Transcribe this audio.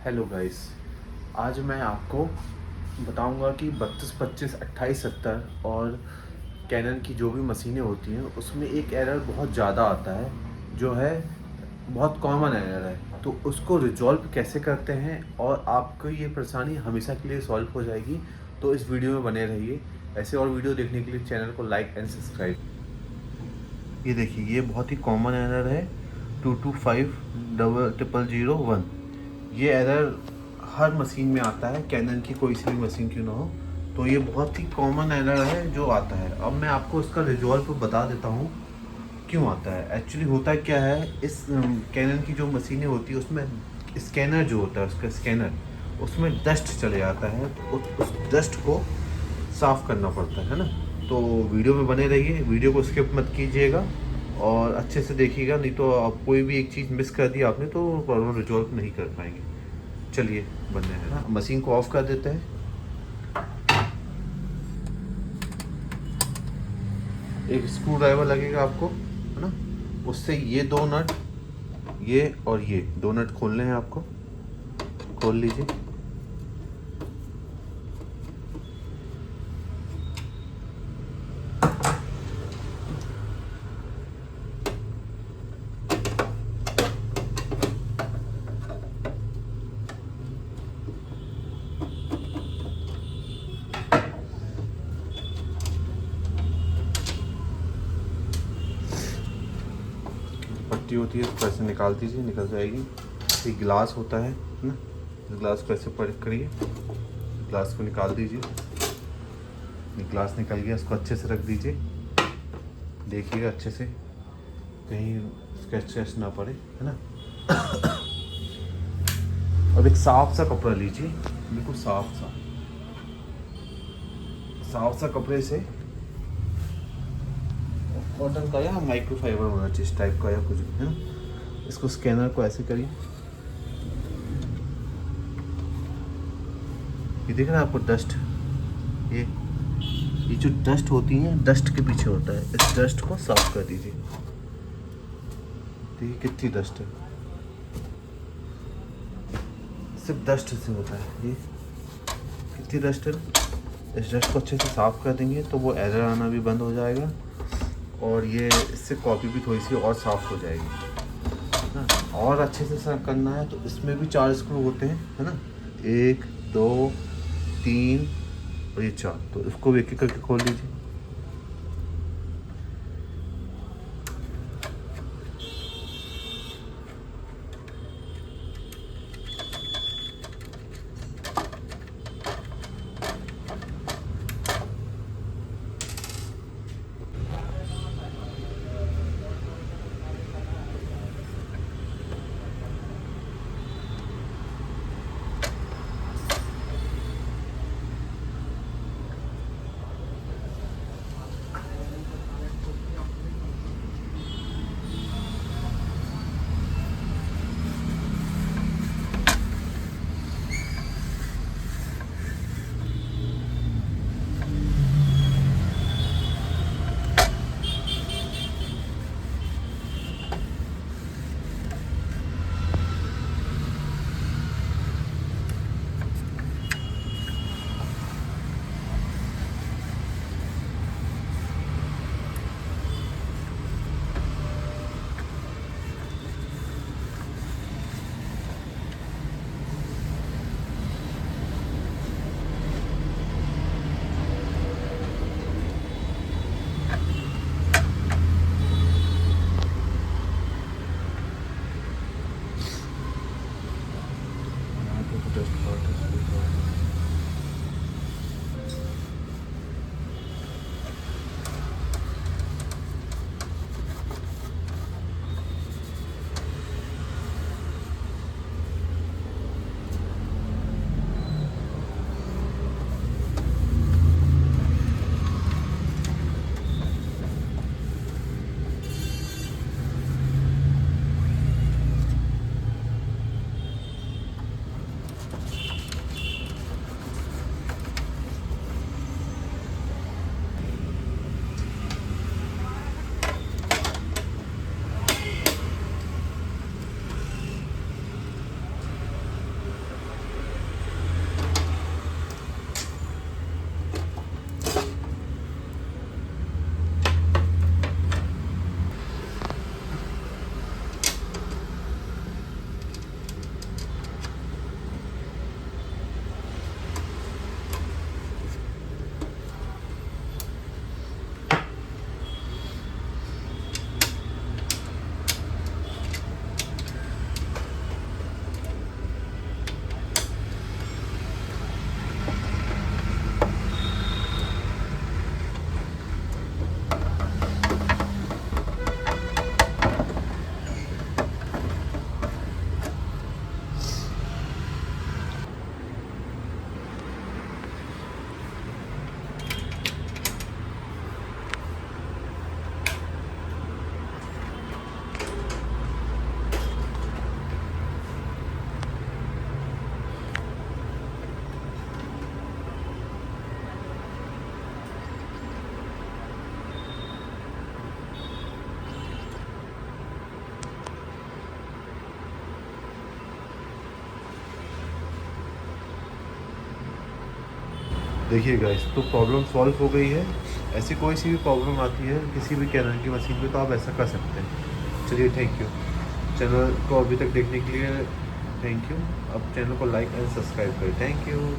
Hello guys. आज मैं आपको बताऊंगा कि 32, 25, 28, 70 और कैनन की जो भी मशीनें होती हैं उसमें एक एरर बहुत ज़्यादा आता है, जो है बहुत कॉमन एरर है। तो उसको रिजॉल्व कैसे करते हैं और आपको ये परेशानी हमेशा के लिए सॉल्व हो जाएगी। तो इस वीडियो में बने रहिए। ऐसे और वीडियो देखने के लिए चैनल को लाइक एंड सब्सक्राइब। ये देखिए, ये बहुत ही कॉमन एरर है, 22500001। ये एरर हर मशीन में आता है, कैनन की कोई सी भी मशीन क्यों ना हो। तो ये बहुत ही कॉमन एरर है जो आता है। अब मैं आपको इसका रिजॉल्व बता देता हूँ क्यों आता है। एक्चुअली होता क्या है, इस कैनन की जो मशीनें होती है उसमें स्कैनर जो होता है, उसका स्कैनर, उसमें डस्ट चले जाता है। तो उस डस्ट को साफ़ करना पड़ता है ना। तो वीडियो में बने रहिए, वीडियो को स्किप मत कीजिएगा और अच्छे से देखिएगा, नहीं तो आप कोई भी एक चीज़ मिस कर दी आपने तो प्रॉब्लम रिजॉल्व नहीं कर पाएंगे। चलिए बनने हैं। हाँ, मशीन को ऑफ कर देते हैं। एक स्क्रू ड्राइवर लगेगा आपको, है ना। उससे ये दो नट, ये और ये दो नट खोलने हैं आपको। खोल लीजिए। पट्टी होती है उसको ऐसे निकाल दीजिए, निकल जाएगी। ये गिलास होता है ना, इस गिलास को ऐसे पलट करिए, गिलास को निकाल दीजिए। ये गिलास निकल गया, इसको अच्छे से रख दीजिए। देखिएगा अच्छे से, कहीं स्क्रैच स्क्रैच ना पड़े, है ना। अब एक साफ सा कपड़ा लीजिए, बिल्कुल साफ सा कपड़े से, कॉटन का या माइक्रोफाइबर होना चाहिए इस टाइप का या कुछ भी, है ना। इसको स्कैनर को ऐसे करिए। ये दिख रहा है आपको डस्ट, ये जो डस्ट होती है डस्ट के पीछे होता है, इस डस्ट को साफ कर दीजिए। देखिए कितनी डस्ट है, सिर्फ डस्ट से होता है ये, कितनी डस्ट है। इस डस्ट को अच्छे से साफ कर देंगे तो वो एरर आना भी बंद हो जाएगा और ये इससे कॉपी भी थोड़ी सी और साफ हो जाएगी ना। और अच्छे से साफ करना है तो इसमें भी 4 स्क्रू होते हैं, है ना। 1, 2, 3 और ये 4। तो इसको भी एक एक करके खोल लीजिए। डस्ट पार्ट है। देखिए गाइस, तो प्रॉब्लम सॉल्व हो गई है। ऐसी कोई सी भी प्रॉब्लम आती है किसी भी कैनन की मशीन पे तो आप ऐसा कर सकते हैं। चलिए थैंक यू। चैनल को अभी तक देखने के लिए थैंक यू। अब चैनल को लाइक एंड सब्सक्राइब करें। Thank you.